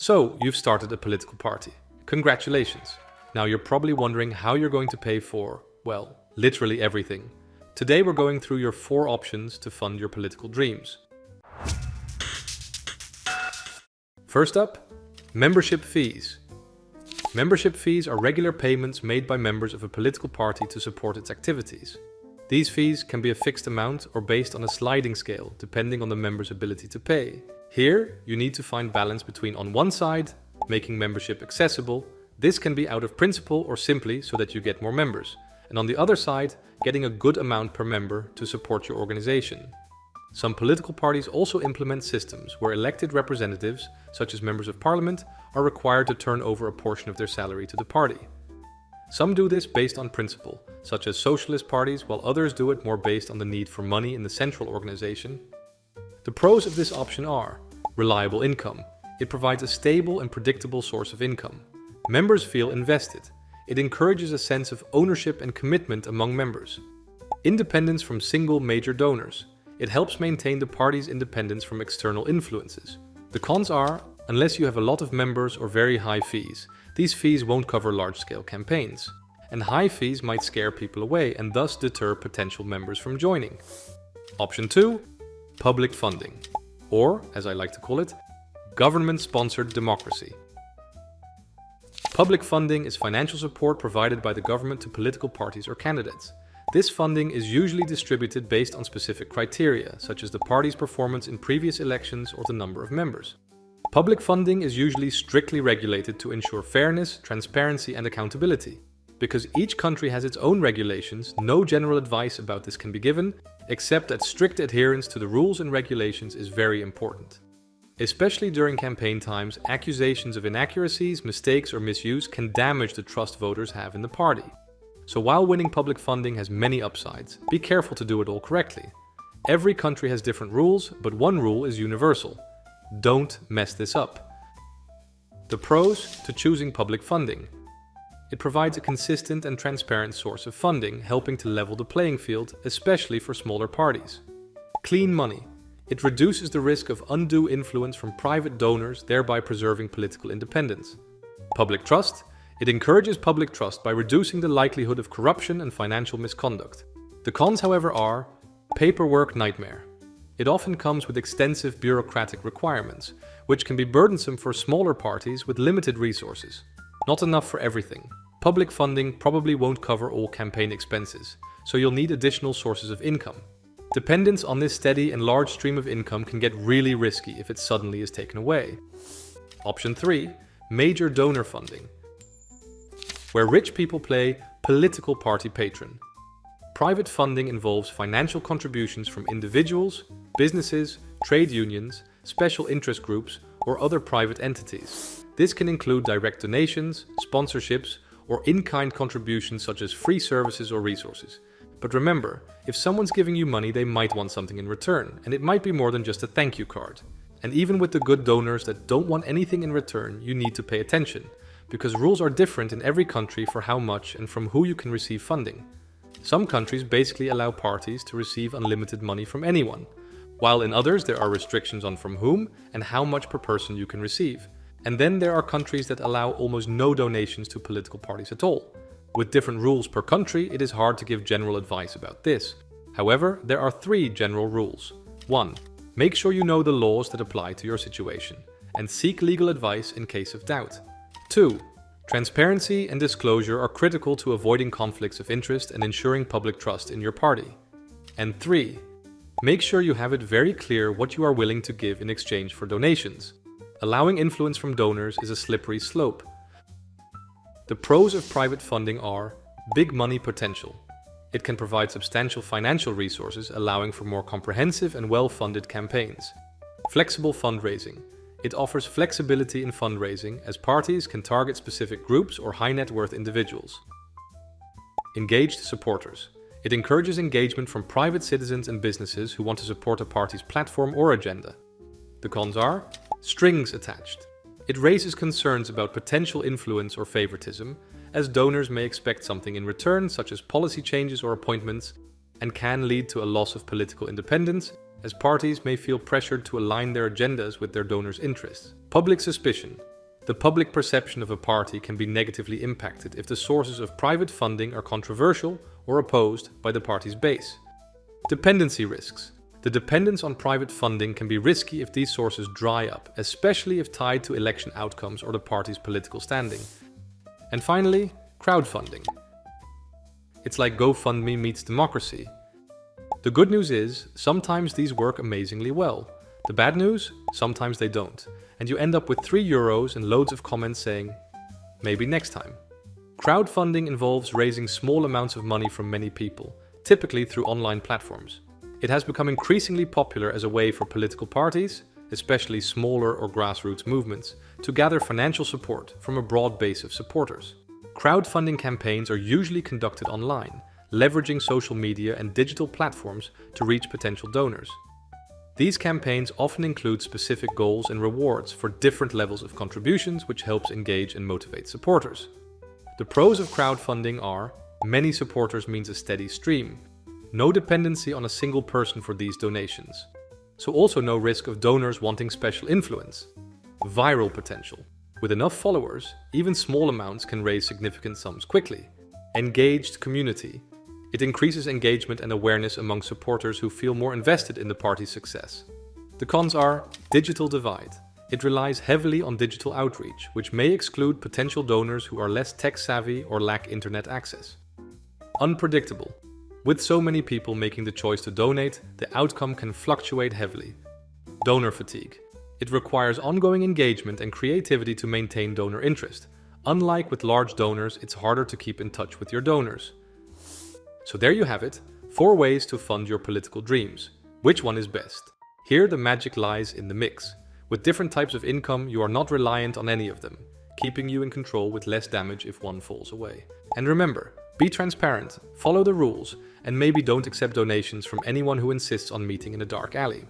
So, you've started a political party. Congratulations! Now you're probably wondering how you're going to pay for, well, literally everything. Today we're going through your 4 options to fund your political dreams. First up, membership fees. Membership fees are regular payments made by members of a political party to support its activities. These fees can be a fixed amount or based on a sliding scale, depending on the member's ability to pay. Here, you need to find balance between, on one side, making membership accessible. This can be out of principle or simply so that you get more members. And on the other side, getting a good amount per member to support your organization. Some political parties also implement systems where elected representatives, such as members of parliament, are required to turn over a portion of their salary to the party. Some do this based on principle, such as socialist parties, while others do it more based on the need for money in the central organization. The pros of this option are reliable income. It provides a stable and predictable source of income. Members feel invested. It encourages a sense of ownership and commitment among members. Independence from single major donors. It helps maintain the party's independence from external influences. The cons are, unless you have a lot of members or very high fees, these fees won't cover large-scale campaigns. And high fees might scare people away and thus deter potential members from joining. Option 2. Public funding. Or, as I like to call it, government-sponsored democracy. Public funding is financial support provided by the government to political parties or candidates. This funding is usually distributed based on specific criteria, such as the party's performance in previous elections or the number of members. Public funding is usually strictly regulated to ensure fairness, transparency, and accountability. Because each country has its own regulations, no general advice about this can be given, except that strict adherence to the rules and regulations is very important. Especially during campaign times, accusations of inaccuracies, mistakes, or misuse can damage the trust voters have in the party. So while winning public funding has many upsides, be careful to do it all correctly. Every country has different rules, but one rule is universal. Don't mess this up. The pros to choosing public funding. It provides a consistent and transparent source of funding, helping to level the playing field, especially for smaller parties. Clean money. It reduces the risk of undue influence from private donors, thereby preserving political independence. Public trust. It encourages public trust by reducing the likelihood of corruption and financial misconduct. The cons, however, are paperwork nightmare. It often comes with extensive bureaucratic requirements, which can be burdensome for smaller parties with limited resources. Not enough for everything. Public funding probably won't cover all campaign expenses, so you'll need additional sources of income. Dependence on this steady and large stream of income can get really risky if it suddenly is taken away. Option 3. Major donor funding, where rich people play political party patron. Private funding involves financial contributions from individuals, businesses, trade unions, special interest groups, or other private entities. This can include direct donations, sponsorships, or in-kind contributions such as free services or resources. But remember, if someone's giving you money, they might want something in return, and it might be more than just a thank you card. And even with the good donors that don't want anything in return, you need to pay attention, because rules are different in every country for how much and from who you can receive funding. Some countries basically allow parties to receive unlimited money from anyone, while in others there are restrictions on from whom and how much per person you can receive. And then there are countries that allow almost no donations to political parties at all. With different rules per country, it is hard to give general advice about this. However, there are 3 general rules. 1. Make sure you know the laws that apply to your situation, and seek legal advice in case of doubt. 2. Transparency and disclosure are critical to avoiding conflicts of interest and ensuring public trust in your party. And 3. Make sure you have it very clear what you are willing to give in exchange for donations. Allowing influence from donors is a slippery slope. The pros of private funding are big money potential. It can provide substantial financial resources, allowing for more comprehensive and well-funded campaigns. Flexible fundraising. It offers flexibility in fundraising, as parties can target specific groups or high-net-worth individuals. Engaged supporters. It encourages engagement from private citizens and businesses who want to support a party's platform or agenda. The cons are strings attached. It raises concerns about potential influence or favoritism, as donors may expect something in return, such as policy changes or appointments, and can lead to a loss of political independence, as parties may feel pressured to align their agendas with their donors' interests. Public suspicion. The public perception of a party can be negatively impacted if the sources of private funding are controversial or opposed by the party's base. Dependency risks. The dependence on private funding can be risky if these sources dry up, especially if tied to election outcomes or the party's political standing. And finally, crowdfunding. It's like GoFundMe meets democracy. The good news is, sometimes these work amazingly well. The bad news? Sometimes they don't. And you end up with €3 and loads of comments saying, maybe next time. Crowdfunding involves raising small amounts of money from many people, typically through online platforms. It has become increasingly popular as a way for political parties, especially smaller or grassroots movements, to gather financial support from a broad base of supporters. Crowdfunding campaigns are usually conducted online, leveraging social media and digital platforms to reach potential donors. These campaigns often include specific goals and rewards for different levels of contributions, which helps engage and motivate supporters. The pros of crowdfunding are: many supporters means a steady stream, no dependency on a single person for these donations, so also no risk of donors wanting special influence. Viral potential. With enough followers, even small amounts can raise significant sums quickly. Engaged community. It increases engagement and awareness among supporters who feel more invested in the party's success. The cons are digital divide. It relies heavily on digital outreach, which may exclude potential donors who are less tech-savvy or lack internet access. Unpredictable. With so many people making the choice to donate, the outcome can fluctuate heavily. Donor fatigue. It requires ongoing engagement and creativity to maintain donor interest. Unlike with large donors, it's harder to keep in touch with your donors. So there you have it, 4 ways to fund your political dreams. Which one is best? Here the magic lies in the mix. With different types of income, you are not reliant on any of them, keeping you in control with less damage if one falls away. And remember, be transparent, follow the rules, and maybe don't accept donations from anyone who insists on meeting in a dark alley.